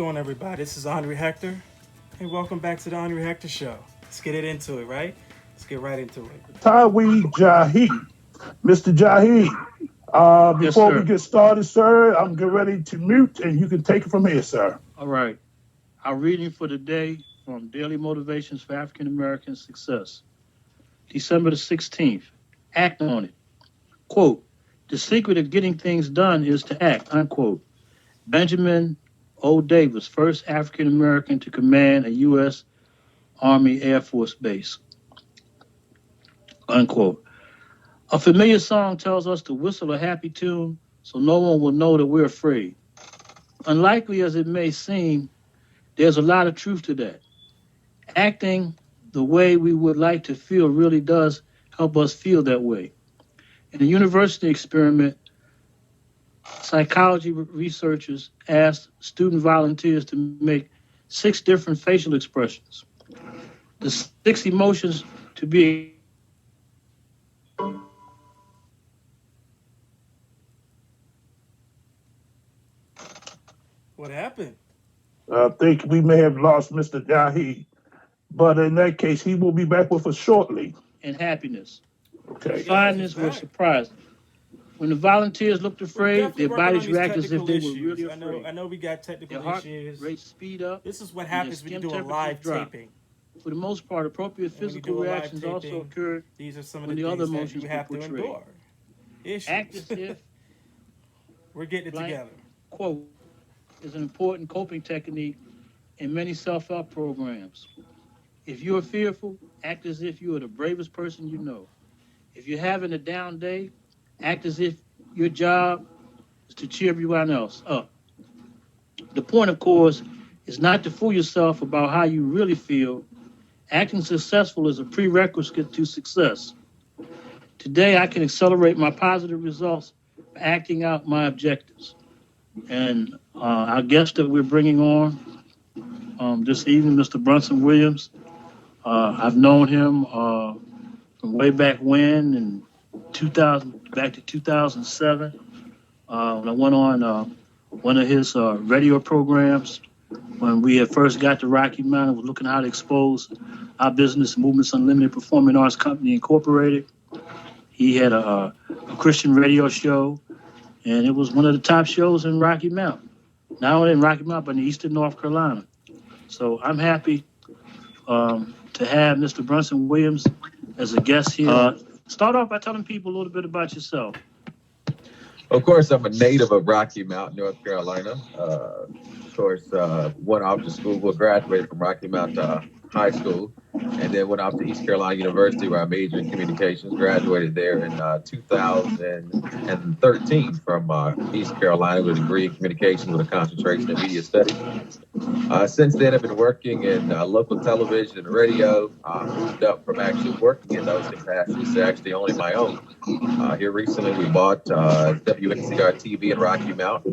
going, everybody? This is Andre Hector, and welcome back to the Andre Hector Show. Let's get into it, right? Let's get right into it. Tyree Jahi. Mr. Jahi, Yes, before we sir. get started, sir, I'm getting ready to mute and you can take it from here, sir. All right. Our reading for the day from Daily Motivations for African American Success, December the 16th. Act on it. Quote, the secret of getting things done is to act, unquote. Benjamin O. Davis, first African American to command a U.S. Army Air Force base, unquote. A familiar song tells us to whistle a happy tune so no one will know that we're afraid. Unlikely as it may seem, there's a lot of truth to that. Acting the way we would like to feel really does help us feel that way. In a university experiment, psychology researchers asked student volunteers to make 6 different facial expressions. The 6 emotions to be What happened? I think we may have lost Mr. Jahi, but in that case, he will be back with us shortly. and happiness. Okay. Findings were surprising. When the volunteers looked We're afraid, definitely their working on bodies these reacted as if technical they were issues. really I know. afraid. I know we got Their technical heart issues. rate speed up. This is what and their happens when you skin do a live temperatures drop. taping. For the most part, appropriate And when you physical do a live reactions also taping, occurred these are some of when the the other things that emotions you were have to portrayed. endure. Act Issues. as if We're getting it blank together. quote is an important coping technique in many self-help programs. If you are fearful, act as if you are the bravest person you know. If you're having a down day, act as if your job is to cheer everyone else up. The point, of course, is not to fool yourself about how you really feel. Acting successful is a prerequisite to success. Today, I can accelerate my positive results by acting out my objectives. And our guest that we're bringing on this evening, Mr. Bronson Williams, I've known him from way back when, in 2000, back to 2007, when I went on one of his radio programs when we had first got to Rocky Mountain, was looking how to expose our business, Movements Unlimited Performing Arts Company Incorporated. He had a Christian radio show, and it was one of the top shows in Rocky Mountain. Not only in Rocky Mountain, but in Eastern North Carolina. So I'm happy to have Mr. Branson Williams as a guest here. Start off by telling people a little bit about yourself. Of course, I'm a native of Rocky Mount, North Carolina. Of course, went off to school, graduated from Rocky Mount High School, and then went off to East Carolina University where I majored in communications, graduated there in 2013 from East Carolina with a degree in communications with a concentration in media studies. Since then, I've been working in local television and radio. Moved up from actually working in those capacities to actually owning my own. Here recently, we bought WNCR TV in Rocky Mount.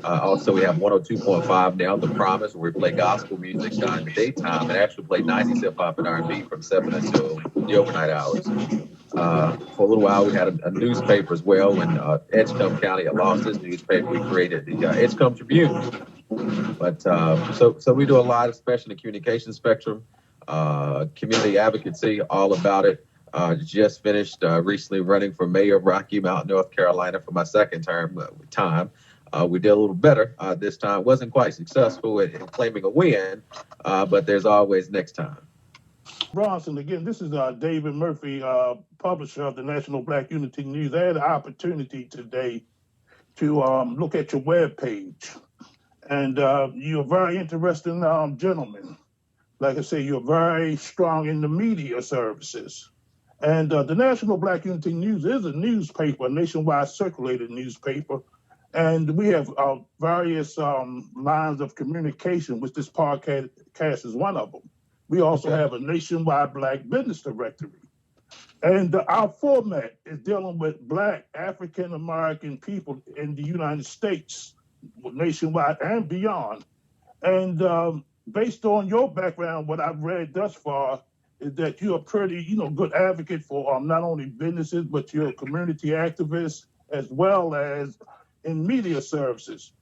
Also, we have 102.5 now, The Promise, where we play gospel music in the daytime and actually play 90s hip hop and R&B from 7 until the overnight hours. For a little while, we had a newspaper as well. In Edgecombe County, I lost this newspaper. We created the Edgecombe Tribune. But so we do a lot, especially in the communication spectrum, community advocacy, all about it. Just finished recently running for mayor of Rocky Mount, North Carolina for my second time. We did a little better this time. Wasn't quite successful in claiming a win, but there's always next time. Bronson, again, this is David Murphy, publisher of the National Black Unity News. I had an opportunity today to look at your webpage. And you're a very interesting gentleman. Like I say, you're very strong in the media services. And the National Black Unity News is a newspaper, a nationwide circulated newspaper. And we have various lines of communication, which this podcast is one of them. We also have a nationwide Black business directory. And our format is dealing with Black African American people in the United States, nationwide and beyond. And based on your background, what I've read thus far is that you're a pretty, good advocate for not only businesses, but you're a community activist as well as in media services.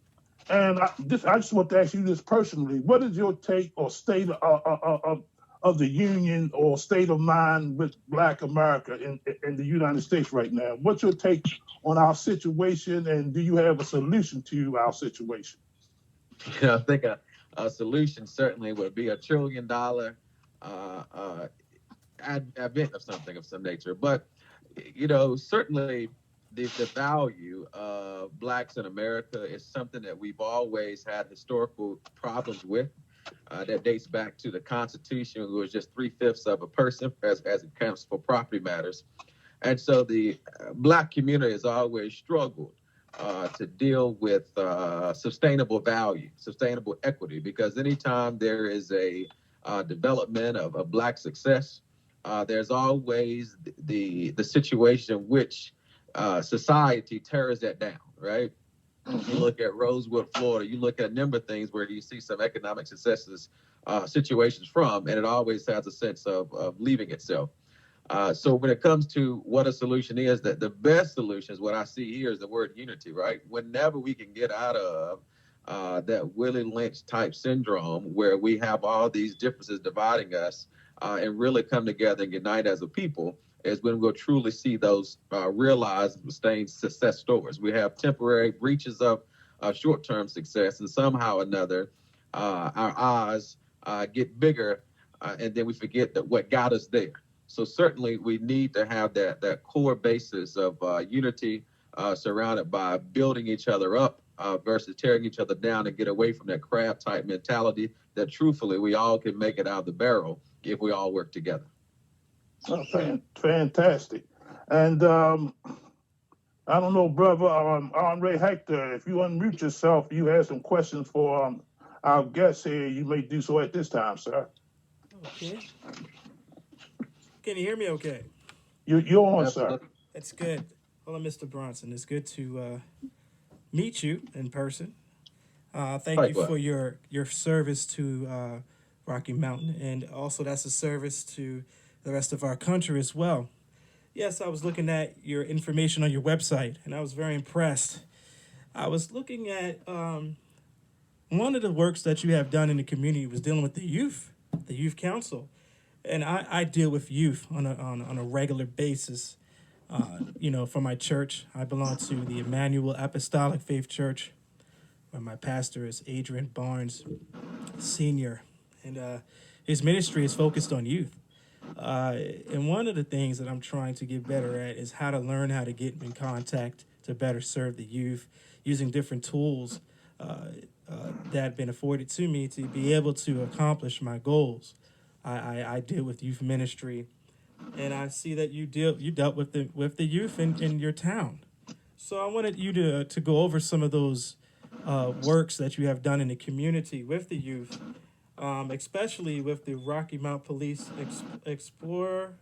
And I just want to ask you this personally: what is your take or state of the union or state of mind with Black America in the United States right now? What's your take on our situation, and do you have a solution to our situation? I think a solution certainly would be $1 trillion uh, advent of something of some nature. But certainly the value of blacks in America is something that we've always had historical problems with. That dates back to the Constitution, who was just 3/5 of a person as it comes for property matters. And so the black community has always struggled to deal with sustainable value, sustainable equity, because anytime there is a development of black success, there's always the situation in which society tears that down, right? You look at Rosewood, Florida, you look at a number of things where you see some economic successes, situations from, and it always has a sense of leaving itself. So when it comes to what a solution is, that the best solution is what I see here is the word unity, right? Whenever we can get out of that Willie Lynch type syndrome where we have all these differences dividing us and really come together and unite as a people, is when we'll truly see those realized sustained success stories. We have temporary breaches of short-term success, and somehow or another, our eyes get bigger, and then we forget that what got us there. So certainly we need to have that core basis of unity surrounded by building each other up versus tearing each other down, and get away from that crab type mentality that truthfully we all can make it out of the barrel if we all work together. Oh, fantastic. And I don't know, brother Andre Hector, if you unmute yourself, you have some questions for our guests here. You may do so at this time, sir. Okay. Can you hear me okay? You're on, Absolutely. sir. That's good. Hello, Mr. Bronson. It's good to meet you in person. Thank you for your service to Rocky Mountain, and also that's a service to the rest of our country as well. Yes, I was looking at your information on your website, and I was very impressed. I was looking at one of the works that you have done in the community was dealing with the youth council, and I deal with youth on a regular basis. For my church, I belong to the Emmanuel Apostolic Faith Church, where my pastor is Adrian Barnes Sr., and his ministry is focused on youth. And one of the things that I'm trying to get better at is how to learn how to get in contact to better serve the youth using different tools that have been afforded to me to be able to accomplish my goals. I deal with youth ministry, and I see that you dealt with the youth in your town. So I wanted you to go over some of those works that you have done in the community with the youth, especially with the Rocky Mount Police Explorer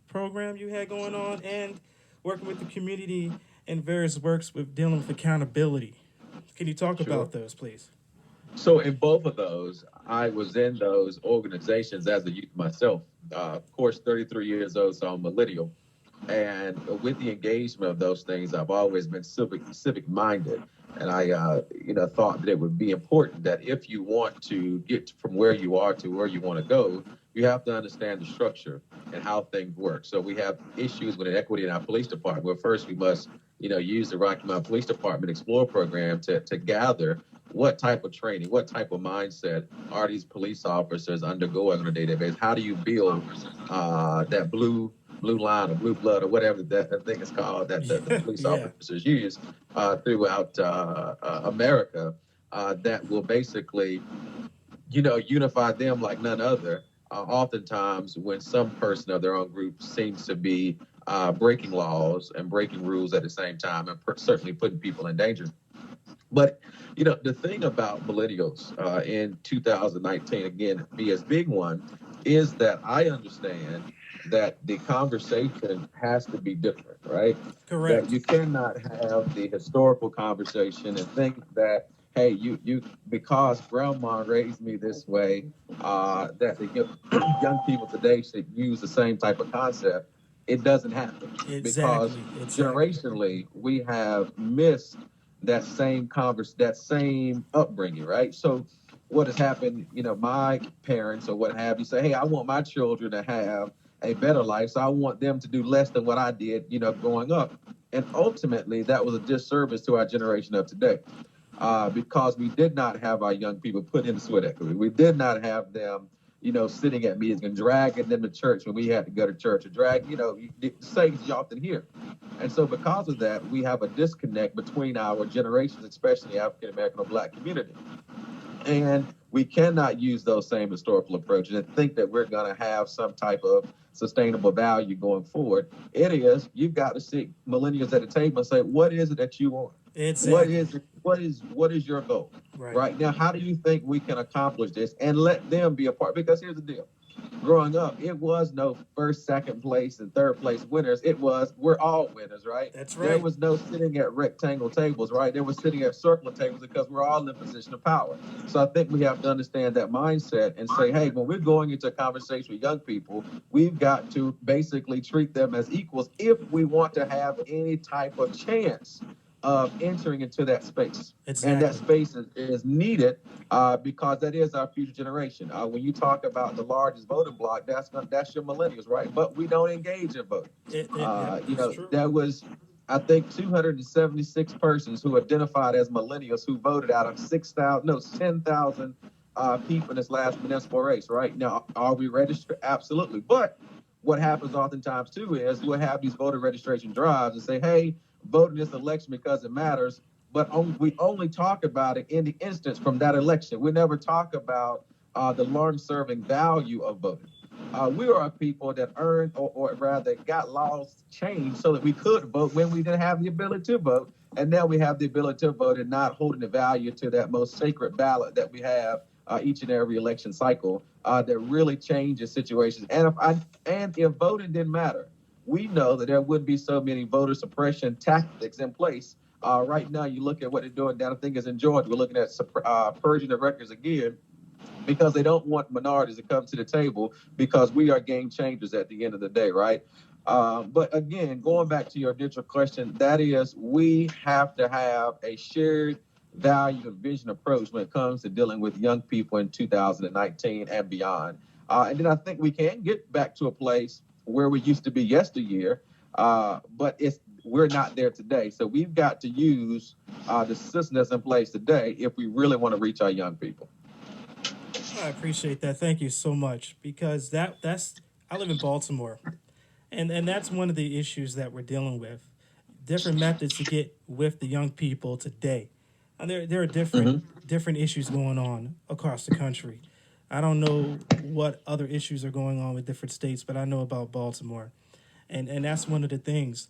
program you had going on, and working with the community in various works with dealing with accountability. Can you talk about those, please? So in both of those, I was in those organizations as a youth myself. Of course, 33 years old, so I'm millennial. And with the engagement of those things, I've always been civic minded. And I, thought that it would be important that if you want to get from where you are to where you want to go, you have to understand the structure and how things work. So we have issues with inequity in our police department. Well, first we must, use the Rocky Mountain Police Department Explore program to gather what type of training, what type of mindset are these police officers undergoing on a daily basis? How do you build that blue line or blue blood or whatever that thing is called that the police officers use throughout America that will basically, unify them like none other. Oftentimes when some person of their own group seems to be breaking laws and breaking rules at the same time and certainly putting people in danger. But, the thing about millennials in 2019, again, be as big one, is that I understand that the conversation has to be different, right? Correct. That you cannot have the historical conversation and think that, hey, you because grandma raised me this way, that the young people today should use the same type of concept. It doesn't happen because generationally we have missed that same upbringing, right? So what has happened, my parents or what have you say, hey, I want my children to have a better life, so I want them to do less than what I did, growing up. And ultimately, that was a disservice to our generation of today, because we did not have our young people put into sweat equity. We did not have them, sitting at meetings and dragging them to church when we had to go to church, or the sayings you often hear. And so because of that, we have a disconnect between our generations, especially African American or Black community. And we cannot use those same historical approaches and think that we're going to have some type of sustainable value going forward. You've got to sit millennials at the table and say, what is it that you want? Exactly. What is your goal? Right. Now, how do you think we can accomplish this, and let them be a part? Because here's the deal. Growing up, it was no first, second place, and third place winners. It was, we're all winners, right? That's right. There was no sitting at rectangle tables, right? There was sitting at circular tables, because we're all in a position of power. So I think we have to understand that mindset and say, hey, when we're going into a conversation with young people, we've got to basically treat them as equals if we want to have any type of chance of entering into that space. Exactly. And that space is needed, because that is our future generation. When you talk about the largest voting bloc, that's your millennials, right? But we don't engage in voting. There was, I think, 276 persons who identified as millennials who voted out of 10,000 people in this last municipal race, right? Now, are we registered? Absolutely. But what happens oftentimes, too, is we'll have these voter registration drives and say, hey, vote in this election because it matters. But we only talk about it in the instance from that election. We never talk about the long-serving value of voting. We are a people that earned, or rather got laws changed so that we could vote when we didn't have the ability to vote. And now we have the ability to vote, and not holding the value to that most sacred ballot that we have each and every election cycle, that really changes situations. And if voting didn't matter, we know that there wouldn't be so many voter suppression tactics in place. Right now, you look at what they're doing down, I think, is in Georgia. We're looking at purging the records again, because they don't want minorities to come to the table, because we are game changers at the end of the day, right? But again, going back to your initial question, that is, we have to have a shared value and vision approach when it comes to dealing with young people in 2019 and beyond. And then I think we can get back to a place where we used to be yesteryear, but we're not there today. So we've got to use the system that's in place today if we really want to reach our young people. I appreciate that. Thank you so much, because that's I live in Baltimore, and that's one of the issues that we're dealing with. Different methods to get with the young people today. And there are different issues going on across the country. I don't know what other issues are going on with different states, but I know about Baltimore, and that's one of the things.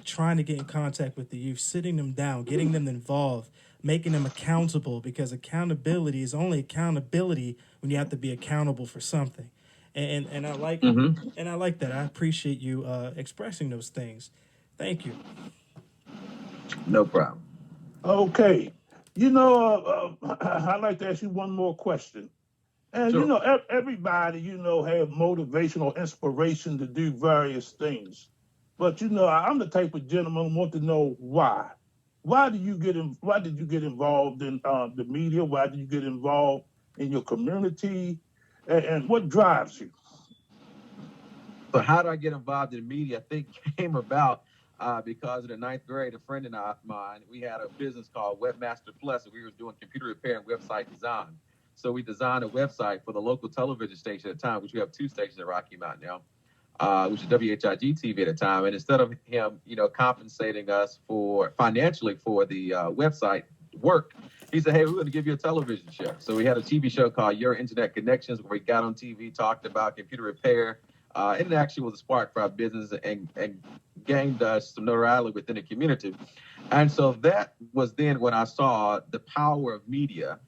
Trying to get in contact with the youth, sitting them down, getting them involved, making them accountable, because accountability is only accountability when you have to be accountable for something. And I like and I like that. I appreciate you expressing those things. Thank you. No problem. Okay. I'd like to ask you one more question. And Sure. everybody, have motivational inspiration to do various things. But I'm the type of gentleman who want to know why. Why did you get involved in the media? Why did you get involved in your community? And what drives you? So how do I get involved in the media? I think came about because of the ninth grade. A friend of mine, we had a business called Webmaster Plus, and we were doing computer repair and website design. So we designed a website for the local television station at the time, which we have two stations in Rocky Mount now, which is WHIG TV at the time. And instead of him, compensating us financially for the website work, he said, hey, we're going to give you a television show. So we had a TV show called Your Internet Connections, where we got on TV, talked about computer repair. And it actually was a spark for our business and gained us some notoriety within the community. And so that was then when I saw the power of media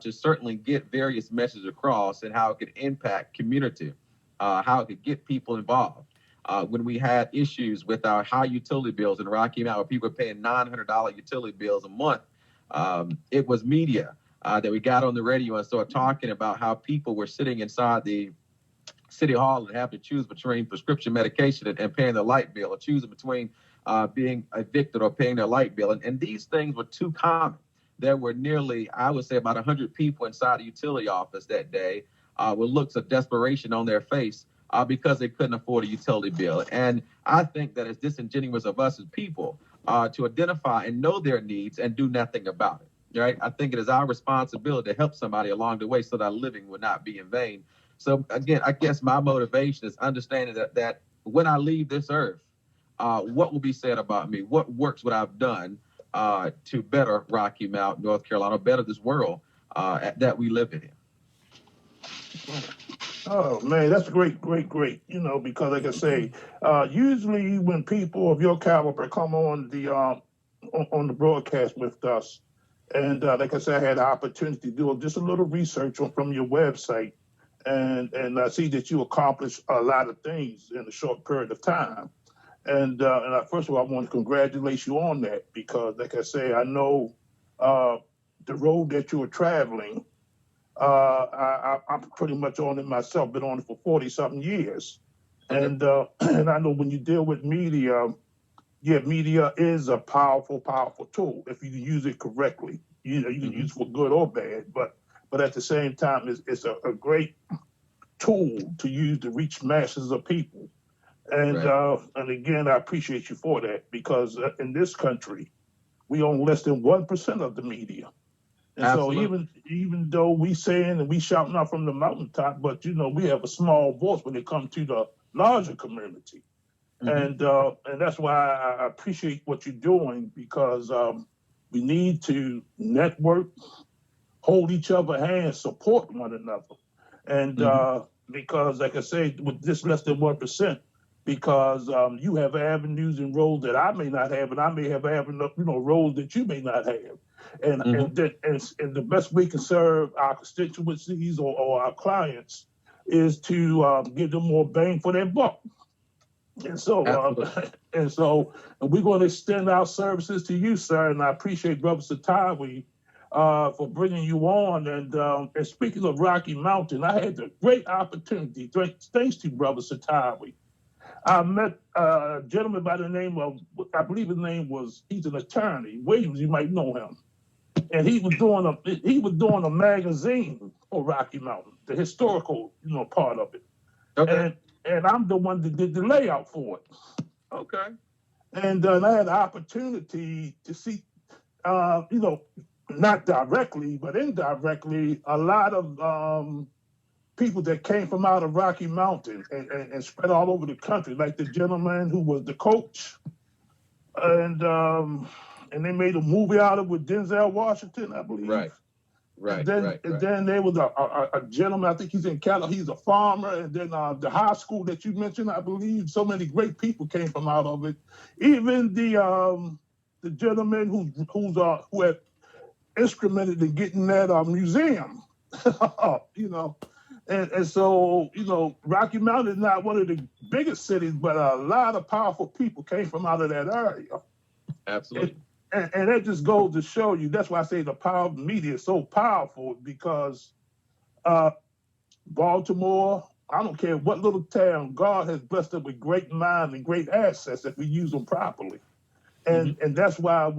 to certainly get various messages across, and how it could impact community, how it could get people involved. When we had issues with our high utility bills in Rocky Mount, where people were paying $900 utility bills a month, it was media that we got on the radio and started talking about how people were sitting inside the City Hall and have to choose between prescription medication and paying their light bill, or choosing between being evicted or paying their light bill. And these things were too common. There were nearly, I would say, about 100 people inside the utility office that day with looks of desperation on their face because they couldn't afford a utility bill. And I think that it's disingenuous of us as people to identify and know their needs and do nothing about it. Right? I think it is our responsibility to help somebody along the way so that living would not be in vain. So again, I guess my motivation is understanding that when I leave this earth, what will be said about me? What works would I've done to better Rocky Mount, North Carolina, better this world that we live in? Oh man, that's great. Because like I say, usually when people of your caliber come on the broadcast with us, and like I said, I had the opportunity to do just a little research from your website, and I see that you accomplished a lot of things in a short period of time. And first of all, I want to congratulate you on that, because like I say, I know the road that you were traveling. I'm pretty much on it myself, been on it for 40 something years. Okay. And I know when you deal with media, media is a powerful tool if you use it correctly. You can use it for good or bad, but at the same time, it's a great tool to use to reach masses of people. And right. And again, I appreciate you for that, because in this country, we own less than 1% of the media. And Absolutely. So even though we saying and we shouting out from the mountaintop, but we have a small voice when it comes to the larger community. Mm-hmm. And that's why I appreciate what you're doing, because we need to network, hold each other's hands, support one another. And because, like I say, with this less than 1%, because you have avenues and roles that I may not have, and I may have roles that you may not have. And and the best way we can serve our constituencies or our clients is to give them more bang for their buck. And so we're going to extend our services to you, sir. And I appreciate Brother Satawi for bringing you on. And speaking of Rocky Mountain, I had the great opportunity, thanks to Brother Satawi. I met a gentleman by the name of, I believe his name was, he's an attorney, Williams, you might know him. And he was doing a magazine for Rocky Mountain, the historical, part of it. Okay. And I'm the one that did the layout for it. Okay. And I had the opportunity to see, not directly, but indirectly, a lot of people that came from out of Rocky Mountain and spread all over the country, like the gentleman who was the coach. And they made a movie out of it with Denzel Washington, I believe. Right. And then there was a gentleman, I think he's in California, he's a farmer. And then the high school that you mentioned, I believe, so many great people came from out of it. Even the gentleman who had instrumented in getting that museum, And so, Rocky Mountain is not one of the biggest cities, but a lot of powerful people came from out of that area. Absolutely. And that just goes to show you, that's why I say the power of media is so powerful, because Baltimore, I don't care what little town, God has blessed us with great minds and great assets if we use them properly. And that's why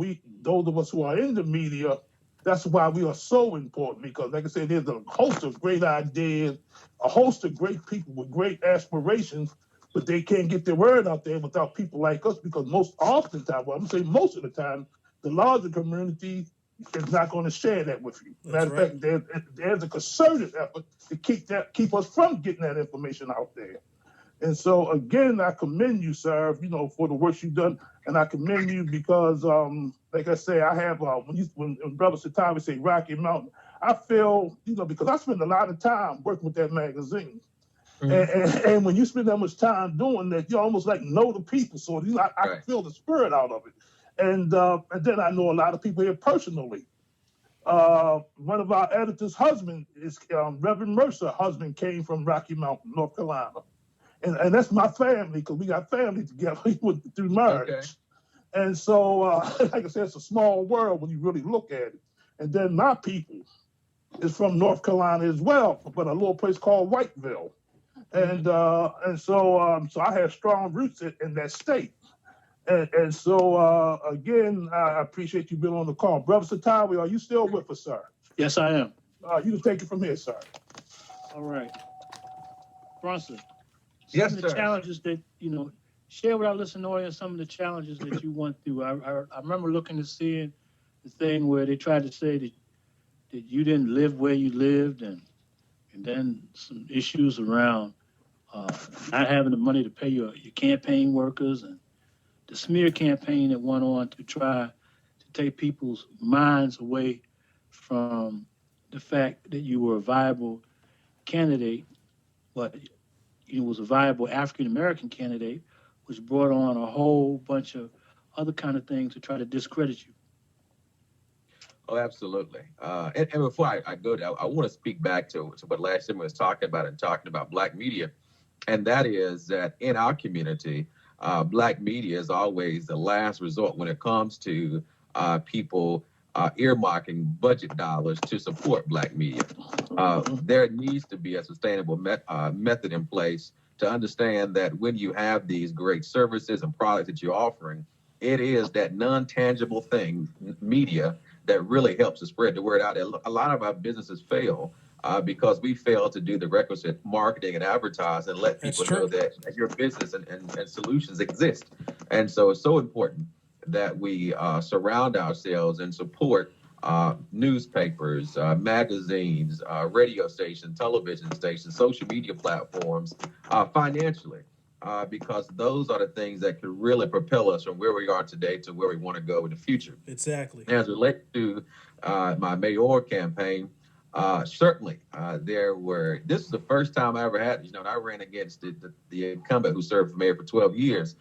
those of us who are in the media, that's why we are so important, because like I said, there's a host of great ideas, a host of great people with great aspirations, but they can't get their word out there without people like us, because most of the time, the larger community is not going to share that with you. Matter of fact, there's a concerted effort to keep us from getting that information out there. And so again, I commend you, sir, for the work you've done, and I commend you because, like I say, I have when Brother Satawi say Rocky Mountain, I feel because I spend a lot of time working with that magazine, and when you spend that much time doing that, you almost like know the people, so I can feel the spirit out of it, and then I know a lot of people here personally. One of our editors' husband is Reverend Mercer. Husband came from Rocky Mountain, North Carolina. And that's my family, because we got family together through marriage. Okay. And so, like I said, it's a small world when you really look at it. And then my people is from North Carolina as well, but a little place called Whiteville. So I have strong roots in that state. And so again, I appreciate you being on the call. Brother Satawi, are you still with us, sir? Yes, I am. You can take it from here, sir. All right. Bronson, some Yes, of the sir. challenges that, share with our listening audience some of the challenges that you went through. I remember looking and seeing the thing where they tried to say that you didn't live where you lived, and then some issues around not having the money to pay your campaign workers, and the smear campaign that went on to try to take people's minds away from the fact that you were a viable candidate, but you was a viable African American candidate, which brought on a whole bunch of other kind of things to try to discredit you. Oh, absolutely. And before I go there, I want to speak back to what last time was talking about Black media. And that is that in our community, Black media is always the last resort when it comes to people earmarking budget dollars to support Black media. There needs to be a sustainable method in place to understand that when you have these great services and products that you're offering, it is that non-tangible thing, media, that really helps to spread the word out. A lot of our businesses fail because we fail to do the requisite marketing and advertise and let people know that your business and solutions exist. And so it's so important that we surround ourselves and support newspapers, magazines, radio stations, television stations, social media platforms financially. Because those are the things that could really propel us from where we are today to where we want to go in the future. Exactly. As it relates to my mayoral campaign, certainly this is the first time I ever had, and I ran against the incumbent who served for mayor for 12 years.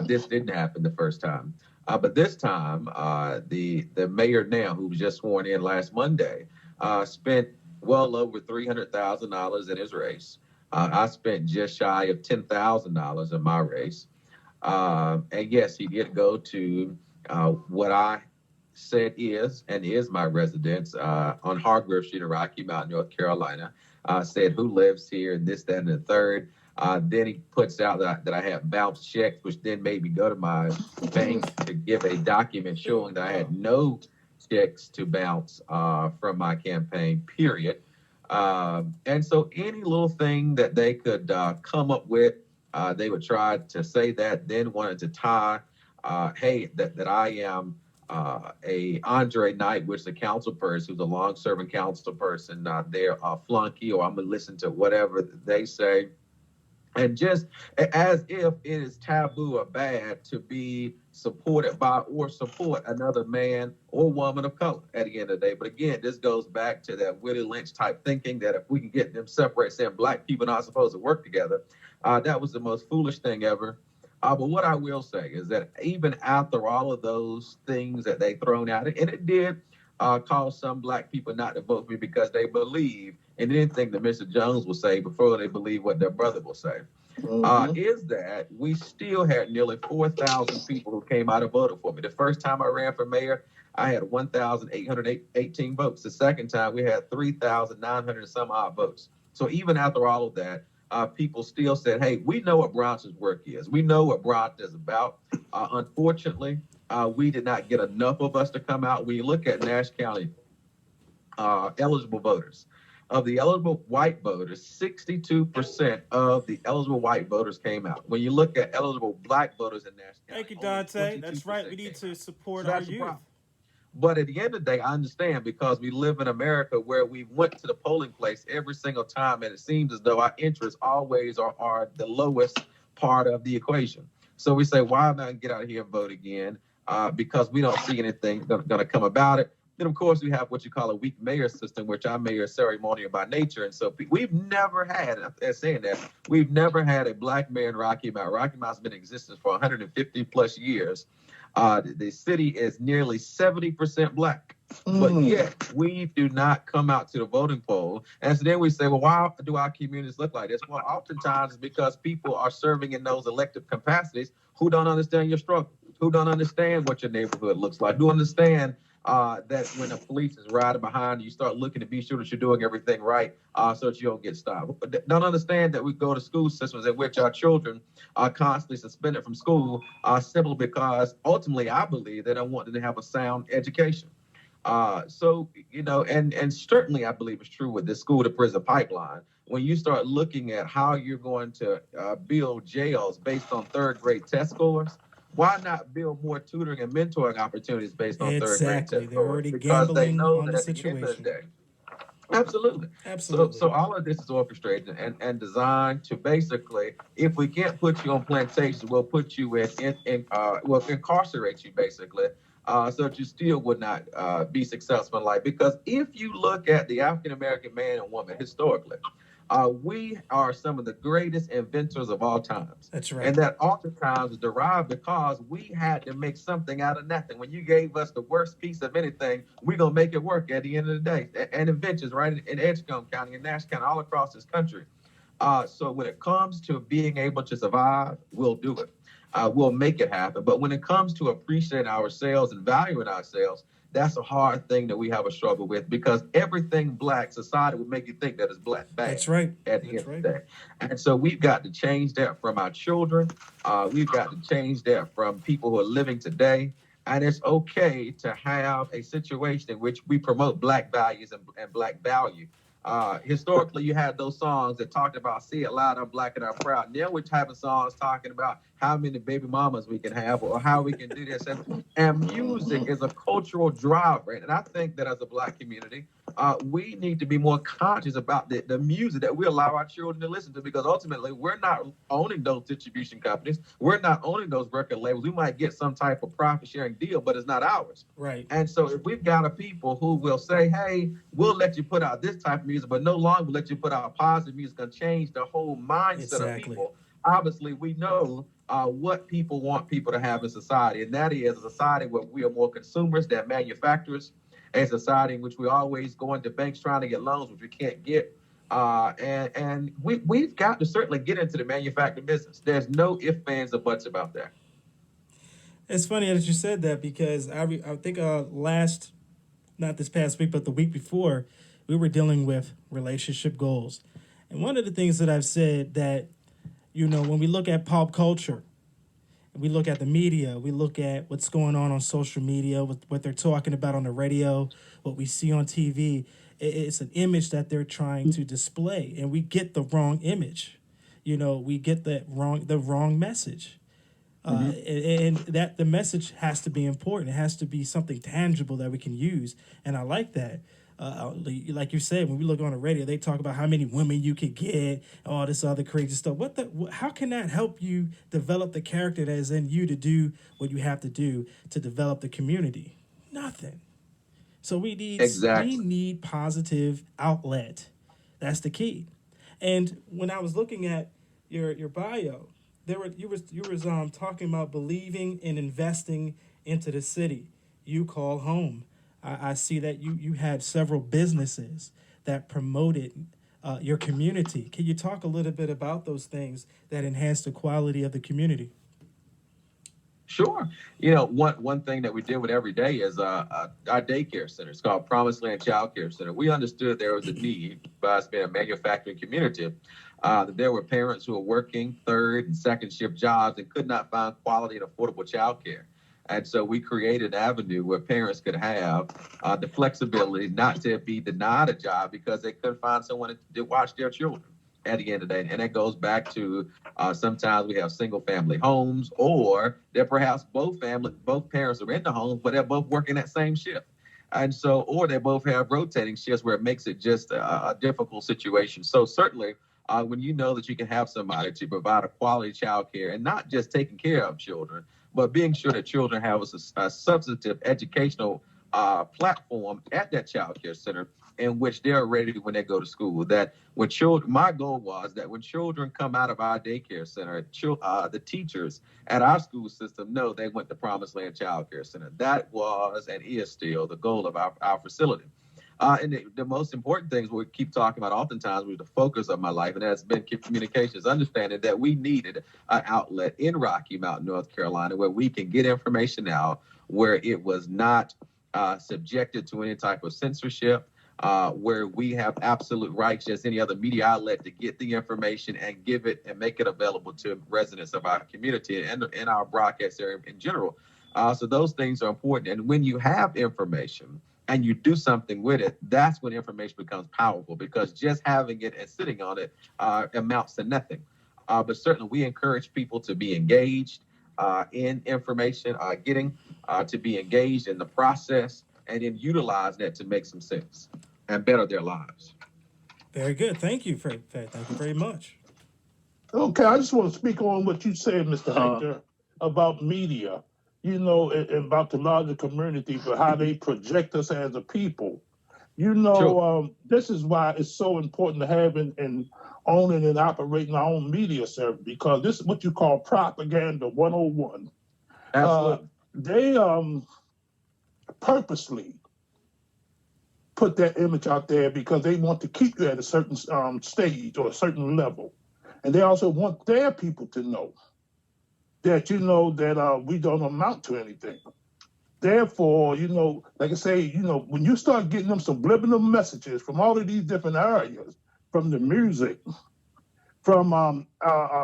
This didn't happen the first time. But this time, the mayor now, who was just sworn in last Monday, spent well over $300,000 in his race. I spent just shy of $10,000 in my race. And yes, he did go to what I said is my residence on Hargrove Street in Rocky Mount, North Carolina. Said who lives here and this, that, and the third. Then he puts out that I had bounced checks, which then made me go to my bank to give a document showing that I had no checks to bounce from my campaign, period. And so any little thing that they could come up with, they would try to say that, then wanted to tie, that I am a Andre Knight, which is a council person who's a long-serving council person, they're a flunky, or I'm going to listen to whatever they say. And just as if it is taboo or bad to be supported by or support another man or woman of color at the end of the day. But again, this goes back to that Willie Lynch type thinking that if we can get them separate, saying Black people not supposed to work together, that was the most foolish thing ever. But what I will say is that even after all of those things that they thrown out, and it did cause some Black people not to vote for me because they believe in anything that Mr. Jones will say before they believe what their brother will say. Is that we still had nearly 4,000 people who came out and voted for me. The first time I ran for mayor, I had 1,818 votes. The second time, we had 3,900 some odd votes. So even after all of that, people still said, hey, we know what Bronson's work is. We know what Bronson is about. Unfortunately, we did not get enough of us to come out. When you look at Nash County eligible voters, of the eligible white voters, 62% of the eligible white voters came out. When you look at eligible Black voters in Nash County, thank you, Dante. That's right. We need to support our youth. But at the end of the day, I understand, because we live in America where we went to the polling place every single time, and it seems as though our interests always are the lowest part of the equation. So we say, why not get out here and vote again? Because we don't see anything going to come about it. Then, of course, we have what you call a weak mayor system, which our mayor is ceremonial by nature. And so we've never had, we've never had a Black mayor in Rocky Mount. Rocky Mount's been in existence for 150 plus years. The city is nearly 70% Black, but yet we do not come out to the voting poll. And so then we say, well, why do our communities look like this? Well, oftentimes it's because people are serving in those elective capacities who don't understand your struggle, who don't understand what your neighborhood looks like, who understand that when the police is riding behind you, start looking to be sure that you're doing everything right, so that you don't get stopped. But don't understand that we go to school systems in which our children are constantly suspended from school, simply because ultimately I believe they don't want them to have a sound education. So, and certainly I believe it's true with the school to prison pipeline. When you start looking at how you're going to build jails based on third grade test scores, why not build more tutoring and mentoring opportunities based on third grade Exactly. test They're scores? already Because they gambling know on that the at the end of the situation. day, absolutely. So Absolutely. all of this is orchestrated and designed to basically, if we can't put you on plantations, we'll put you we'll incarcerate you basically, so that you still would not be successful in life. Because if you look at the African American man and woman historically, we are some of the greatest inventors of all times. That's right. And that oftentimes is derived because we had to make something out of nothing. When you gave us the worst piece of anything, we're going to make it work at the end of the day. And inventions, right, in Edgecombe County and Nash County, all across this country. So when it comes to being able to survive, we'll do it. We'll make it happen. But when it comes to appreciating ourselves and valuing ourselves, that's a hard thing that we have a struggle with, because everything black society would make you think that is black bad That's right. at the That's end of right. the day. And so we've got to change that from our children. We've got to change that from people who are living today. And it's okay to have a situation in which we promote black values and black value. Historically, you had those songs that talked about "See It Loud, I'm Black and I'm Proud." Now we're having songs talking about how many baby mamas we can have or how we can do this. And music is a cultural driver. And I think that as a black community, we need to be more conscious about the music that we allow our children to listen to, because ultimately we're not owning those distribution companies. We're not owning those record labels. We might get some type of profit sharing deal, but it's not ours. Right. And so if we've got a people who will say, hey, we'll let you put out this type of music, but no longer will let you put out positive music, and change the whole mindset of Exactly. people, obviously we know what people want people to have in society. And that is a society where we are more consumers than manufacturers, a society in which we always go into banks trying to get loans, which we can't get. And we've got to certainly get into the manufacturing business. There's no ifs, ands, or buts about that. It's funny that you said that, because I think not this past week, but the week before, we were dealing with relationship goals. And one of the things that I've said that, when we look at pop culture, we look at the media, we look at what's going on social media, what they're talking about on the radio, what we see on TV, it's an image that they're trying to display, and we get the wrong image. We get the wrong message. And that the message has to be important. It has to be something tangible that we can use. And I like that. Like you said, when we look on the radio, they talk about how many women you could get, all this other crazy stuff. How can that help you develop the character that is in you to do what you have to do to develop the community? Nothing. So we need positive outlet. That's the key. And when I was looking at your bio, you was talking about believing and investing into the city you call home. I see that you had several businesses that promoted your community. Can you talk a little bit about those things that enhance the quality of the community? Sure. One thing that we deal with every day is our daycare center. It's called Promised Land Child Care Center. We understood there was a need by us being a manufacturing community, that there were parents who were working third and second shift jobs and could not find quality and affordable child care. And so we created an avenue where parents could have the flexibility not to be denied a job because they couldn't find someone to watch their children at the end of the day. And that goes back to sometimes we have single family homes, or they're perhaps both parents are in the homes, but they're both working that same shift. And so, or they both have rotating shifts where it makes it just a difficult situation. So certainly, when you know that you can have somebody to provide a quality child care and not just taking care of children, but being sure that children have a substantive educational platform at that child care center in which they're ready when they go to school. That when my goal was that when children come out of our daycare center, the teachers at our school system know they went to Promised Land Child Care Center. That was and is still the goal of our facility. And the most important things we keep talking about oftentimes was the focus of my life, and that's been communications, understanding that we needed an outlet in Rocky Mount, North Carolina, where we can get information out, where it was not subjected to any type of censorship, where we have absolute rights, as any other media outlet, to get the information and give it and make it available to residents of our community and in our broadcast area in general. So those things are important. And when you have information and you do something with it, that's when information becomes powerful, because just having it and sitting on it amounts to nothing. But certainly we encourage people to be engaged in information, getting to be engaged in the process, and then utilize that to make some sense and better their lives. Very good. Thank you thank you very much. Okay, I just want to speak on what you said, Mr. Hector, about media, and about the larger community, for how they project us as a people. Sure. This is why it's so important to have and owning and operating our own media service, because this is what you call propaganda 101. Absolutely. They purposely put that image out there because they want to keep you at a certain stage or a certain level. And they also want their people to know that, that we don't amount to anything. Therefore, like I say, when you start getting them subliminal messages from all of these different areas, from the music, from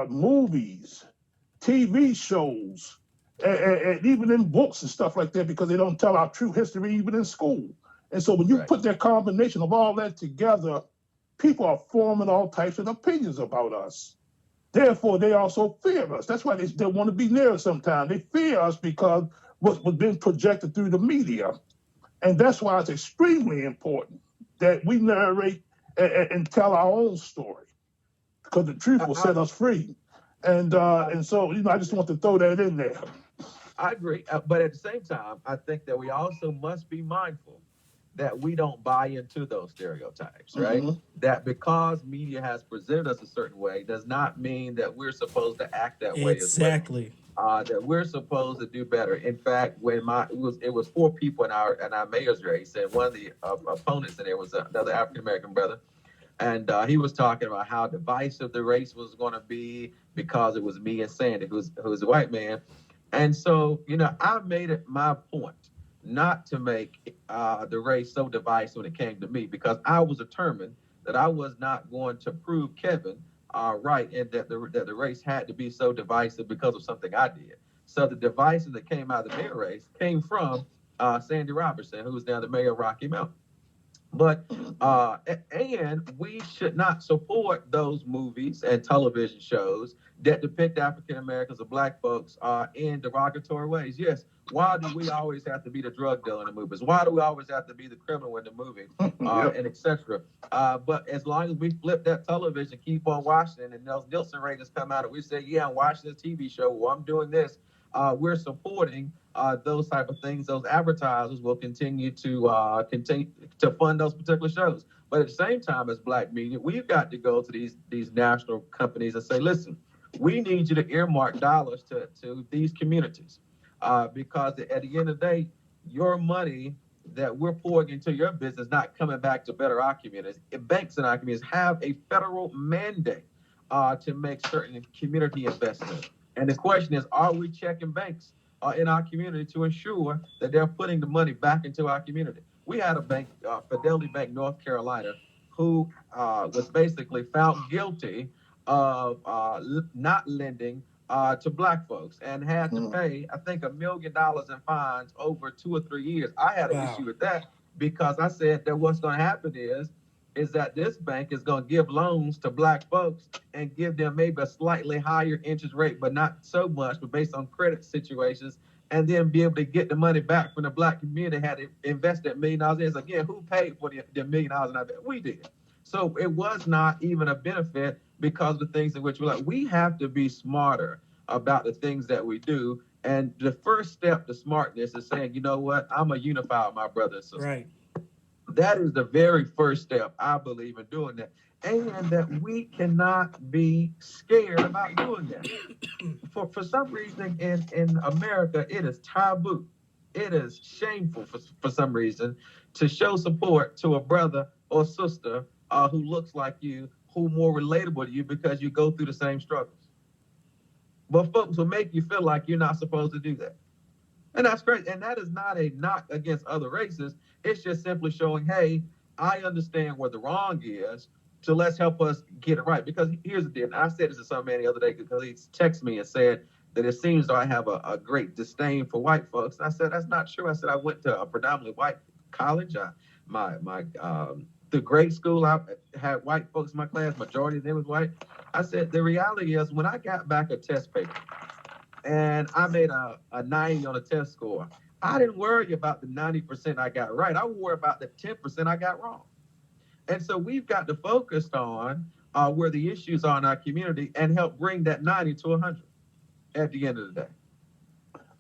movies, TV shows, and even in books and stuff like that, because they don't tell our true history even in school. And so when you put that combination of all that together, people are forming all types of opinions about us. Therefore, they also fear us. That's why they want to be near us sometimes. They fear us because what's been projected through the media. And that's why it's extremely important that we narrate and tell our own story, because the truth will set us free. And so, I just want to throw that in there. I agree. But at the same time, I think that we also must be mindful that we don't buy into those stereotypes, right? Mm-hmm. That because media has presented us a certain way does not mean that we're supposed to act that way as well. Exactly. That we're supposed to do better. In fact, when it was 4 people in our mayor's race, and one of the opponents in there was another African American brother, and he was talking about how divisive the race was going to be because it was me and Sandy, who's a white man. And so, I made it my point not to make the race so divisive when it came to me, because I was determined that I was not going to prove Kevin right, and that the race had to be so divisive because of something I did. So the divisive that came out of the mayor race came from Sandy Robertson, who is now the mayor of Rocky Mountain. But and we should not support those movies and television shows that depict African Americans or Black folks in derogatory ways. Yes. Why do we always have to be the drug dealer in the movies? Why do we always have to be the criminal in the movie, and etc.? But as long as we flip that television, keep on watching, and those Nielsen ratings come out, and we say, "Yeah, I'm watching this TV show. Well, I'm doing this." We're supporting those type of things. Those advertisers will continue to fund those particular shows. But at the same time, as Black media, we've got to go to these national companies and say, "Listen, we need you to earmark dollars to these communities." Because at the end of the day, your money that we're pouring into your business is not coming back to better our communities. Banks in our communities have a federal mandate to make certain community investments. And the question is, are we checking banks in our community to ensure that they're putting the money back into our community? We had a bank, Fidelity Bank, North Carolina, who was basically found guilty of not lending to Black folks, and had to pay, I think, $1 million in fines over 2 or 3 years. I had an issue with that, because I said that what's going to happen is that this bank is going to give loans to Black folks and give them maybe a slightly higher interest rate, but not so much, but based on credit situations, and then be able to get the money back from the Black community had invested $1 million in. Again, who paid for the $1 million in that? We did. So it was not even a benefit, because of the things in which we're like, we have to be smarter about the things that we do. And the first step to smartness is saying, you know what, I'm going to unify my brother and sister. Right. That is the very first step, I believe, in doing that. And that we cannot be scared about doing that. For some reason in America, it is taboo. It is shameful for some reason to show support to a brother or sister who looks like you, who more relatable to you because you go through the same struggles. But folks will make you feel like you're not supposed to do that. And that's great. And that is not a knock against other races. It's just simply showing, hey, I understand where the wrong is. So let's help us get it right. Because here's the deal. And I said this to some man the other day because he texted me and said that it seems I have a great disdain for white folks. And I said, that's not true. I said, I went to a predominantly white college. The grade school, I had white folks in my class. Majority of them was white. I said, the reality is when I got back a test paper, and I made a 90 on a test score, I didn't worry about the 90% I got right. I worry about the 10% I got wrong. And so we've got to focus on where the issues are in our community and help bring that 90 to 100 at the end of the day.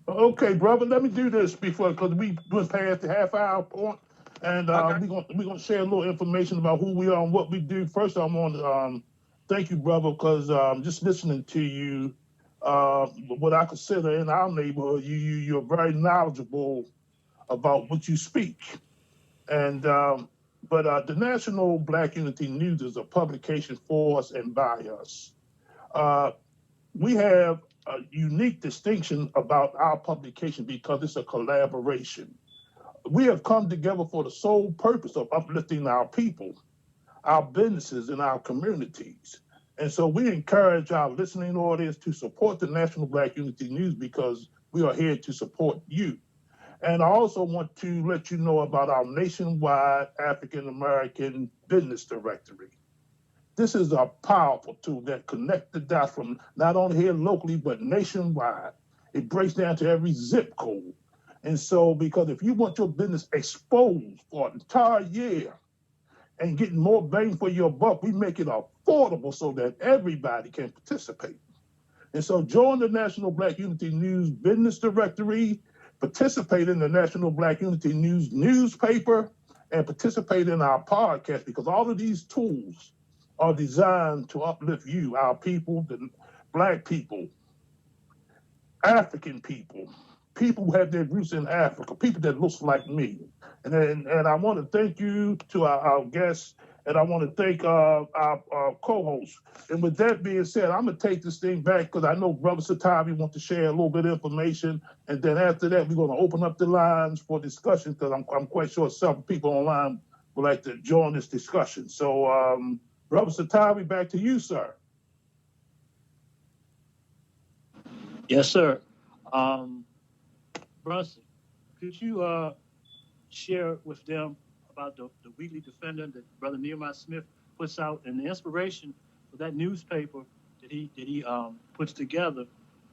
Okay, brother, let me do this before, because we went past the half-hour point, and Okay. we're gonna share a little information about who we are and what we do. First, I want to thank you, brother, because just listening to you, what I consider in our neighborhood, you're very knowledgeable about what you speak. And but the National Black Unity News is a publication for us and by us. Uh, we have a unique distinction about our publication because it's a collaboration. We have come together for the sole purpose of uplifting our people, our businesses, and our communities. And so we encourage our listening audience to support the National Black Unity News because we are here to support you. And I also want to let you know about our nationwide African American business directory. This is a powerful tool that connects the dots from not only here locally, but nationwide. It breaks down to every zip code. And so, because if you want your business exposed for an entire year and getting more bang for your buck, we make it affordable so that everybody can participate. And so join the National Black Unity News Business Directory, participate in the National Black Unity News newspaper, and participate in our podcast, because all of these tools are designed to uplift you, our people, the Black people, African people, people who have their roots in Africa, people that looks like me. And I want to thank you to our guests, and I want to thank our co-hosts. And with that being said, I'm going to take this thing back because I know Brother Satavi wants to share a little bit of information. And then after that, we're going to open up the lines for discussion because I'm quite sure some people online would like to join this discussion. So, Brother Satavi, back to you, sir. Yes, sir. Bronson, could you share with them about the Weekly Defender that Brother Nehemiah Smith puts out, and the inspiration for that newspaper that he puts together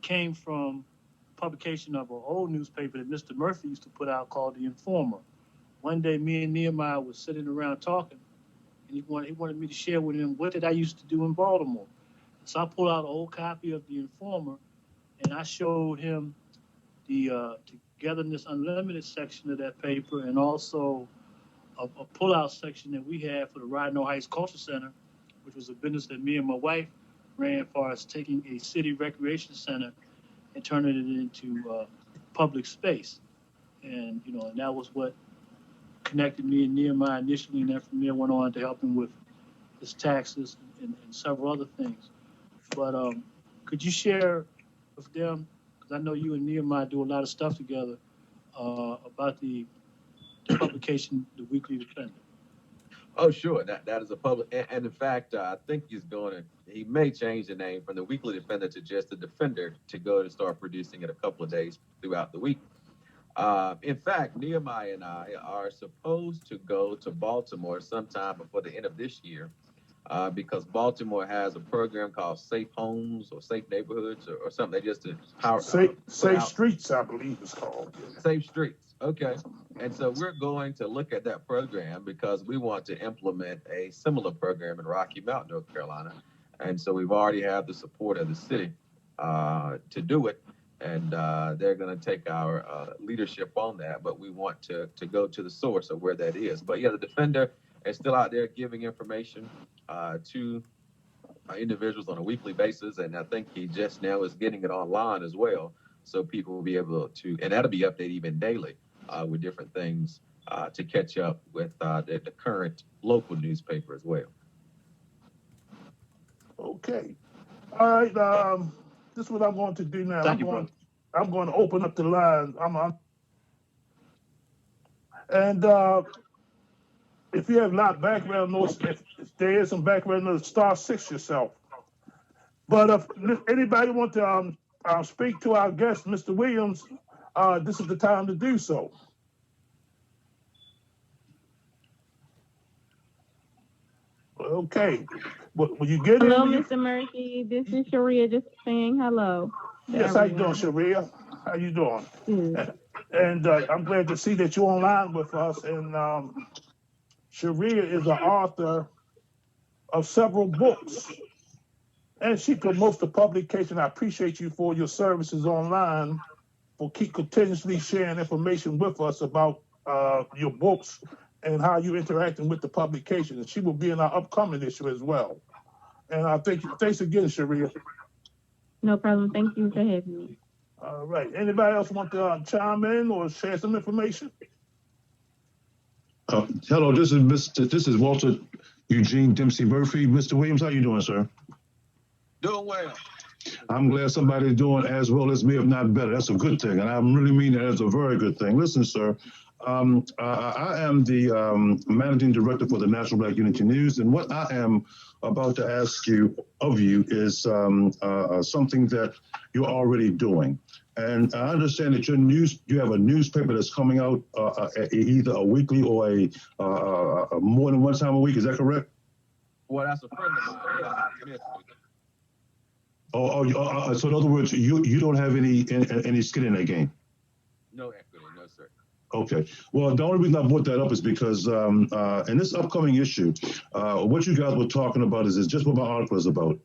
came from publication of an old newspaper that Mr. Murphy used to put out called The Informer. One day, me and Nehemiah was sitting around talking, and he wanted me to share with him what did I used to do in Baltimore. So I pulled out an old copy of The Informer, and I showed him the Togetherness Unlimited section of that paper, and also a pull-out section that we had for the Rodno Heights Culture Center, which was a business that me and my wife ran as far as taking a city recreation center and turning it into public space. And, and that was what connected me and Nehemiah initially, and then from there went on to help him with his taxes and several other things. But could you share with them, because I know you and Nehemiah do a lot of stuff together, about the publication, The Weekly Defender? Oh, sure. That is a public, and in fact, I think he may change the name from the Weekly Defender to just the Defender to go to start producing it a couple of days throughout the week. In fact, Nehemiah and I are supposed to go to Baltimore sometime before the end of this year, because Baltimore has a program called Safe Homes or Safe Neighborhoods or something. They just power Safe Streets, I believe it's called. Safe Streets. Okay. And so we're going to look at that program because we want to implement a similar program in Rocky Mount, North Carolina. And so we've already had the support of the city to do it. And they're going to take our leadership on that. But we want to go to the source of where that is. But yeah, the Defender is still out there giving information to individuals on a weekly basis. And I think he just now is getting it online as well. So people will be able to, and that'll be updated even daily with different things to catch up with the current local newspaper as well. Okay. All right. This is what I'm going to do now. Thank you, brother. I'm going to open up the line. And if you have not background noise, if there is some background noise, *6 yourself. But if anybody want to speak to our guest, Mr. Williams, this is the time to do so. Okay. Will you get hello, in? Mr. Murphy. This is Sharia just saying hello. Yes, how you doing, Sharia? How you doing? Good. And I'm glad to see that you're online with us. And Sharia is the author of several books, and she promotes the publication. I appreciate you for your services online, for keep continuously sharing information with us about your books and how you're interacting with the publication. And she will be in our upcoming issue as well. And thanks again, Sharia. No problem. Thank you for having me. All right. Anybody else want to chime in or share some information? Hello, this is Walter Eugene Dempsey Murphy. Mr. Williams, how you doing, sir? Doing well. I'm glad somebody's doing as well as me, if not better. That's a good thing, and I really mean that as a very good thing. Listen, sir, I am the managing director for the National Black Unity News, and what I am about to ask of you is something that you're already doing. And I understand that you have a newspaper that's coming out either a weekly or a more than one time a week. Is that correct? Well, that's a friend of mine. So in other words, you don't have any skin in that game? No equity, no sir. Okay. Well, the only reason I brought that up is because in this upcoming issue, what you guys were talking about is just what my article is about.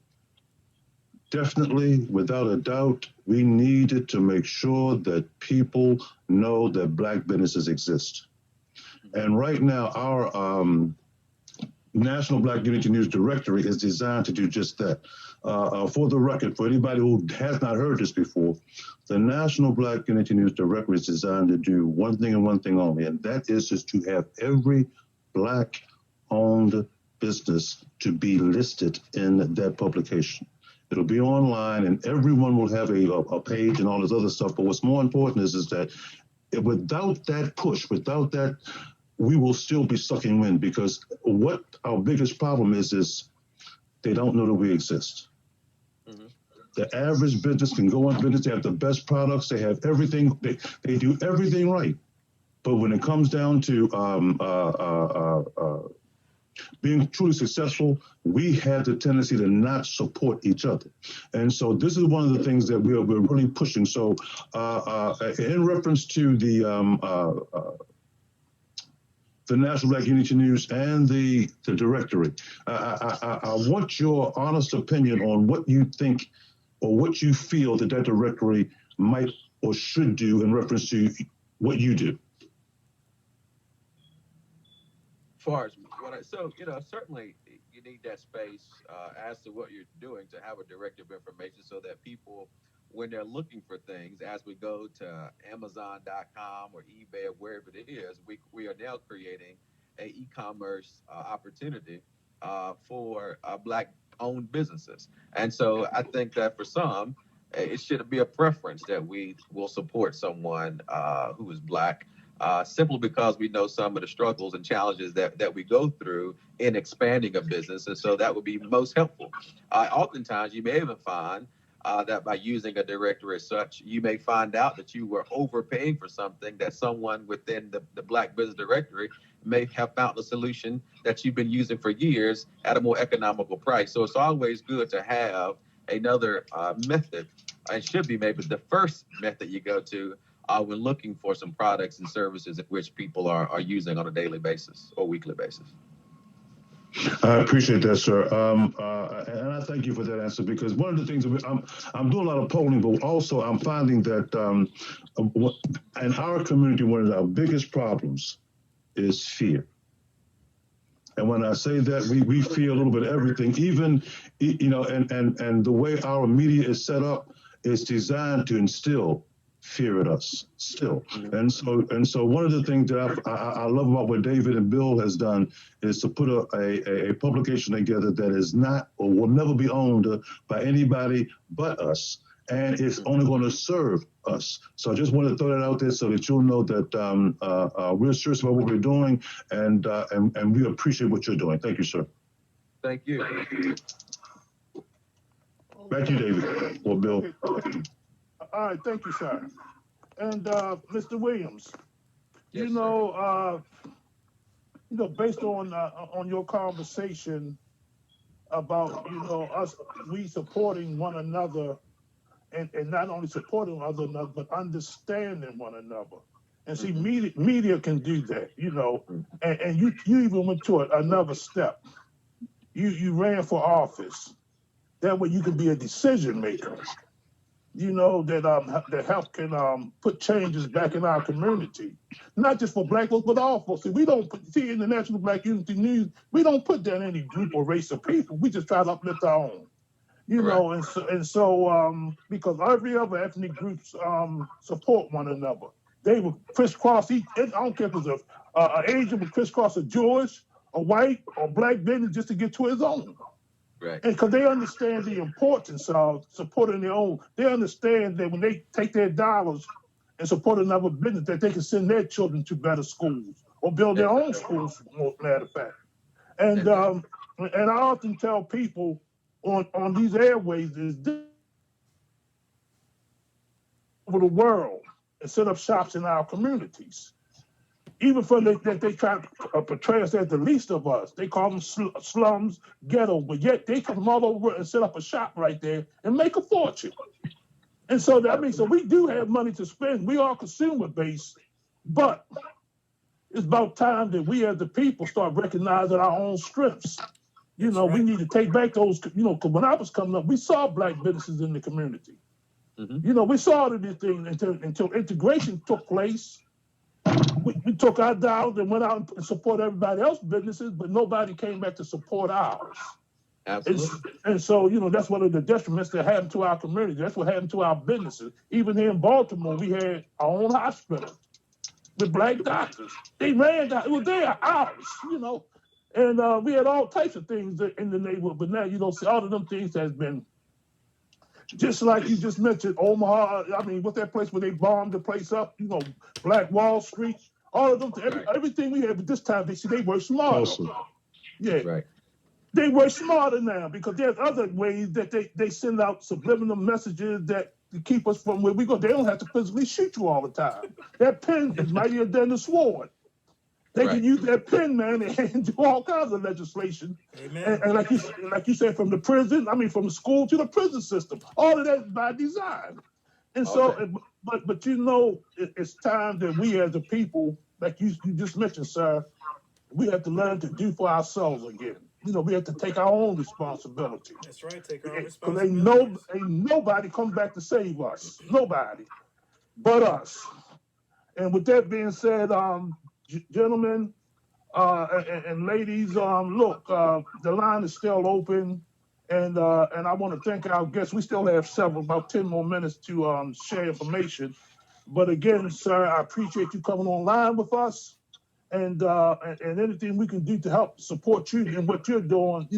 Definitely, without a doubt, we needed to make sure that people know that Black businesses exist. And right now, our National Black Unity News Directory is designed to do just that. For the record, for anybody who has not heard this before, the National Black Unity News Directory is designed to do one thing and one thing only, and that is just to have every Black-owned business to be listed in that publication. It'll be online, and everyone will have a page and all this other stuff. But what's more important is that without that push, without that, we will still be sucking wind, because what our biggest problem is they don't know that we exist. Mm-hmm. The average business can go on business. They have the best products. They have everything. They do everything right. But when it comes down to being truly successful, we have the tendency to not support each other. And so this is one of the things that we're really pushing. So in reference to the National Black Unity News and the directory, I want your honest opinion on what you think or what you feel that directory might or should do in reference to what you do. Certainly you need that space as to what you're doing to have a directive information so that people, when they're looking for things, as we go to Amazon.com or eBay or wherever it is, we are now creating an e-commerce opportunity for Black-owned businesses. And so I think that for some, it should be a preference that we will support someone who is Black, simply because we know some of the struggles and challenges that we go through in expanding a business. And so that would be most helpful. Oftentimes, you may even find that by using a directory as such, you may find out that you were overpaying for something that someone within the Black business directory may have found a solution that you've been using for years at a more economical price. So it's always good to have another method, and should be maybe the first method you go to when looking for some products and services in which people are using on a daily basis or weekly basis. I appreciate that, sir. And I thank you for that answer, because one of the things I'm doing a lot of polling, but also I'm finding that in our community, one of our biggest problems is fear. And when I say that, we fear a little bit of everything, even, and the way our media is set up is designed to instill fear at us still. And so one of the things that I love about what David and Bill has done is to put a publication together that is not or will never be owned by anybody but us. and it's only going to serve us. So I just want to throw that out there so that you'll know that we're serious about what we're doing, and we appreciate what you're doing. Thank you, sir. Thank you. Back to you, David or Bill. Okay. All right, thank you, sir. And Mr. Williams, Yes, based on your conversation about us, we supporting one another, and not only supporting one another, but understanding one another. And see, media can do that, and you even went to another step. You ran for office. That way you can be a decision maker. That help can put changes back in our community, not just for Black folks, but all folks. See, we don't in the National Black Unity News, we don't put down any group or race of people. We just try to uplift our own, and so because every other ethnic groups support one another. They will crisscross each. I don't care if it's an Asian would crisscross a Jewish, a white, or Black business just to get to his own. Right. And because they understand the importance of supporting their own, they understand that when they take their dollars and support another business, that they can send their children to better schools or build their own schools, matter of fact. And I often tell people on these airways is this over the world and set up shops in our communities. Even for that they try to portray us as the least of us. They call them slums, ghetto, but yet they come from all over and set up a shop right there and make a fortune. And so so we do have money to spend. We are consumer based, but it's about time that we as the people start recognizing our own strengths. We need to take back those, because when I was coming up, we saw Black businesses in the community. We saw these things until integration took place. We took our dollars and went out and support everybody else's businesses, but nobody came back to support ours. Absolutely. And so, that's one of the detriments that happened to our community. That's what happened to our businesses. Even here in Baltimore, we had our own hospital with Black doctors. They ran that. Well, they are ours, And we had all types of things in the neighborhood. But now you don't see all of them things has been, just like you just mentioned, Omaha. I mean, what's that place where they bombed the place up? Black Wall Street. All of them, everything we had. But this time, they work smarter. Awesome. Yeah, Right. They work smarter now because there's other ways that they send out subliminal messages that to keep us from where we go. They don't have to physically shoot you all the time. That pen is mightier than the sword. They can use that pen, man, and do all kinds of legislation. Amen. And like you said, from the school to the prison system, all of that is by design. And so, but it's time that we as a people, like you just mentioned, sir, we have to learn to do for ourselves again. We have to take our own responsibility. That's right. Take our own Because responsibility. ain't nobody comes back to save us. Nobody but us. And with that being said, gentlemen and ladies, look, the line is still open, and I want to thank our guests. We still have about 10 more minutes to share information. But again, sir, I appreciate you coming online with us, and anything we can do to help support you in what you're doing.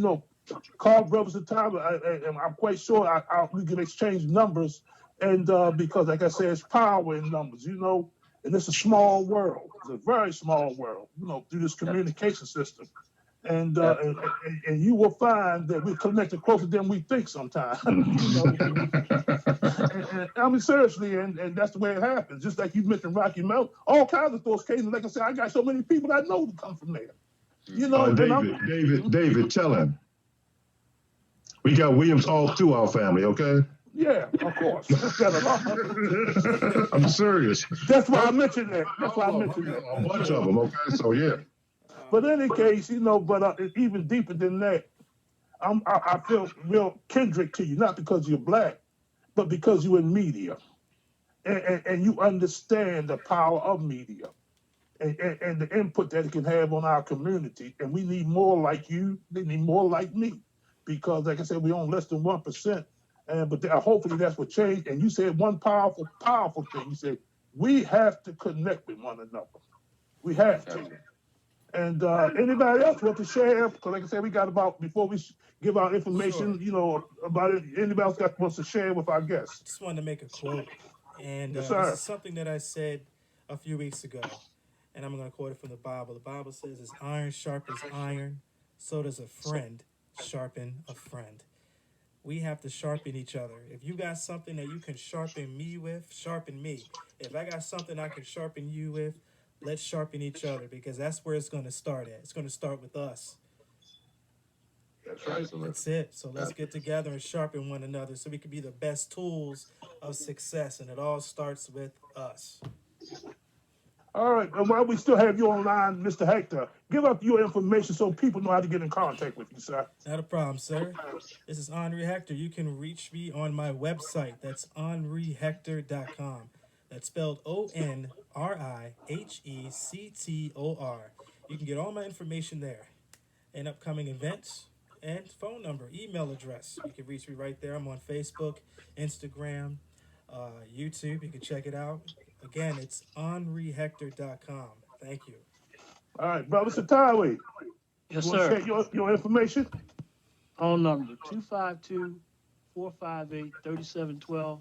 Call Brothers of Time, and I'm quite sure we can exchange numbers, and because, like I said, it's power in numbers, and it's a small world. It's a very small world, through this communication system. And you will find that we're connected closer than we think sometimes. and I mean, seriously, and that's the way it happens. Just like you mentioned Rocky Mountain, all kinds of those cases. Like I said, I got so many people I know to come from there. David, tell him. We got Williams all through our family, okay? Yeah, of course. I'm serious. That's why I mentioned that. A bunch of them, okay? So, yeah. But in any case, but even deeper than that, I feel real kindred to you, not because you're Black, but because you're in media. And you understand the power of media and the input that it can have on our community. And we need more like you. They need more like me. Because, like I said, we own less than 1%. But hopefully that's what changed. And you said one powerful thing. You said, we have to connect with one another. We have to. And anybody else want to share? Because like I said, we got about, before we give out information, about it, anybody else wants to share with our guests? Just wanted to make a quote, and Yes, this sir. is something that I said a few weeks ago, and I'm going to quote it from the Bible. The Bible says, "As iron sharpens iron, so does a friend sharpen a friend." We have to sharpen each other. If you got something that you can sharpen me with, sharpen me. If I got something I can sharpen you with, let's sharpen each other, because that's where it's going to start at. It's going to start with us. That's right. Absolutely. That's it. So let's get together and sharpen one another so we can be the best tools of success. And it all starts with us. All right. And while we still have you online, Mr. Hector, give up your information so people know how to get in contact with you, sir. Not a problem, sir. This is Henri Hector. You can reach me on my website. That's henrihector.com. That's spelled ONRIHECTOR. You can get all my information there, and upcoming events, and phone number, email address. You can reach me right there. I'm on Facebook, Instagram, YouTube. You can check it out. Again, it's henrihector.com. Thank you. All right, Brother Satawi, Yes, you want to sir. share your information? Phone number 252-458-3712.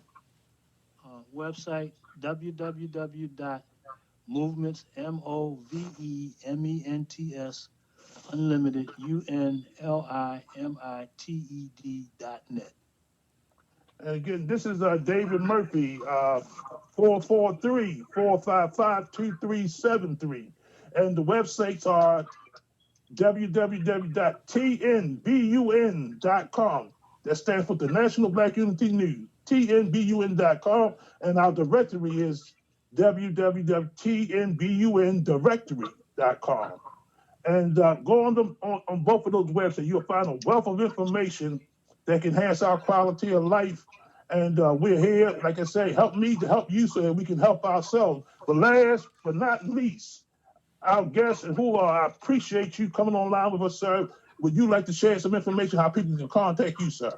Website www.movements, MOVEMENTS, unlimited, UNLIMITED.net. And again, this is David Murphy, 443-455-2373. And the websites are www.tnbun.com. That stands for the National Black Unity News, tnbun.com. And our directory is www.tnbundirectory.com. And go on both of those websites. You'll find a wealth of information that can enhance our quality of life. And we're here, like I say, help me to help you so that we can help ourselves. But last but not least, our guests, and I appreciate you coming online with us, sir. Would you like to share some information how people can contact you, sir?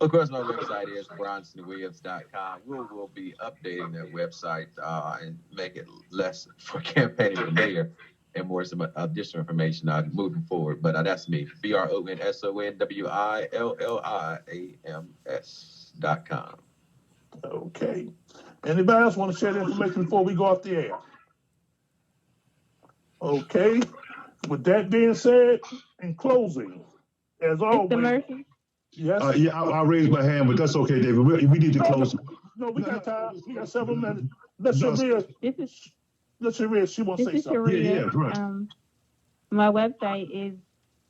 Of course, my website is bronsonwilliams.com. We'll be updating that website and make it less for campaigning for mayor and more some additional information moving forward. But that's me, BRONSONWILLIAMS.com. Okay. Anybody else want to share the information before we go off the air? Okay. With that being said, in closing, as always. Mr. Murphy? Yes. I'll raise my hand, but that's okay, David. We need to close. No, we got time. We got several minutes. Let's Sharia. Let's Sharia. She wants to say something. Sharia. Right. My website is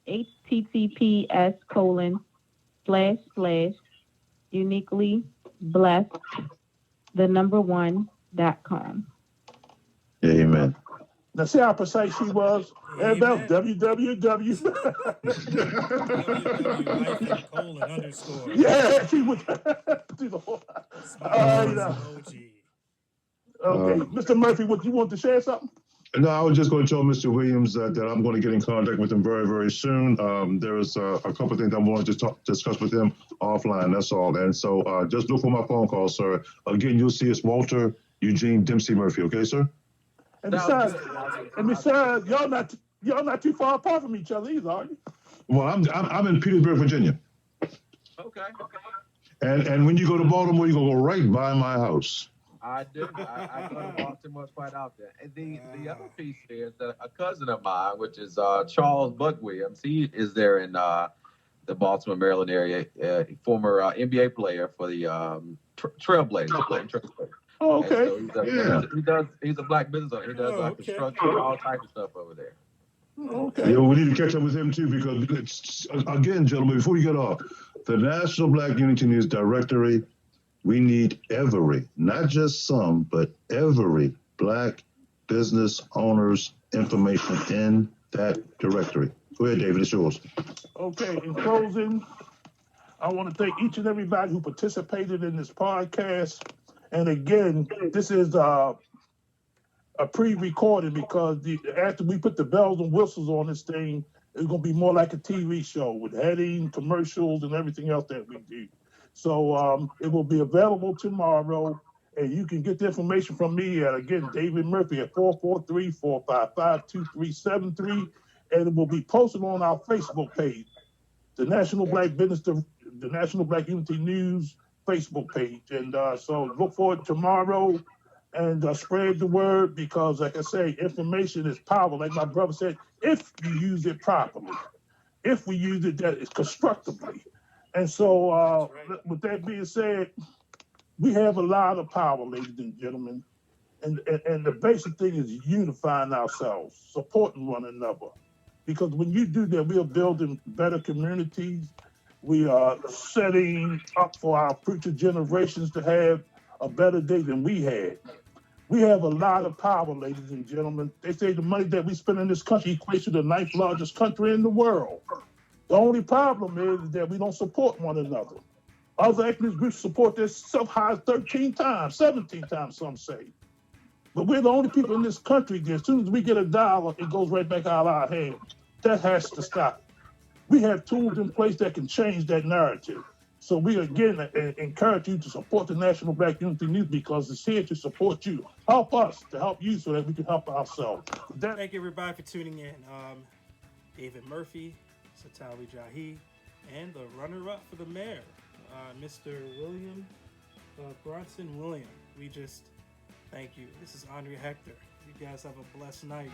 https://uniquelyblessed1.com. Amen. Now, see how precise she was? Everybody else, www. _. Yeah, she was. Okay, Mr. Murphy, what you want to share something? No, I was just going to tell Mr. Williams that I'm going to get in contact with him very, very soon. There is a couple of things I want to discuss with him offline. That's all. And so just look for my phone call, sir. Again, you'll see it's Walter Eugene Dempsey Murphy. Okay, sir? And besides, y'all not too far apart from each other either, are you? Well, I'm in Petersburg, Virginia. Okay. And when you go to Baltimore, you're going to go right by my house. I do. I go to Baltimore quite often. And the other piece is that a cousin of mine, which is Charles Buck Williams, he is there in the Baltimore, Maryland area, former NBA player for the Trailblazers. Oh, okay. So he's a black business owner. He does construction, all types of stuff over there. Okay. Yeah, we need to catch up with him too, because again, gentlemen, before we get off, the National Black Unity News Directory, we need every, not just some, but every black business owner's information in that directory. Go ahead, David, it's yours. Okay, in closing, I want to thank each and everybody who participated in this podcast. And again, this is a pre-recorded because after we put the bells and whistles on this thing, it's going to be more like a TV show with heading, commercials, and everything else that we do. So it will be available tomorrow. And you can get the information from me at, again, David Murphy at 443-455-2373. And it will be posted on our Facebook page, the National Black Business, the National Black Unity News Facebook page. And so look forward tomorrow and spread the word because, like I say, information is power. Like my brother said, if you use it properly, if we use it that is constructively. And so with that being said, we have a lot of power, ladies and gentlemen. And the basic thing is unifying ourselves, supporting one another. Because when you do that, we are building better communities. We are setting up for our future generations to have a better day than we had. We have a lot of power, ladies and gentlemen. They say the money that we spend in this country equates to the ninth largest country in the world. The only problem is that we don't support one another. Other ethnic groups support themselves high 13 times, 17 times, some say. But we're the only people in this country that as soon as we get a dollar, it goes right back out of our hand. That has to stop. We have tools in place that can change that narrative. So we again encourage you to support the National Black Unity News because it's here to support you. Help us to help you so that we can help ourselves. Thank you everybody for tuning in. David Murphy, Satali Jahi, and the runner-up for the mayor, Mr. William Bronson Williams. We just thank you. This is Andre Hector. You guys have a blessed night.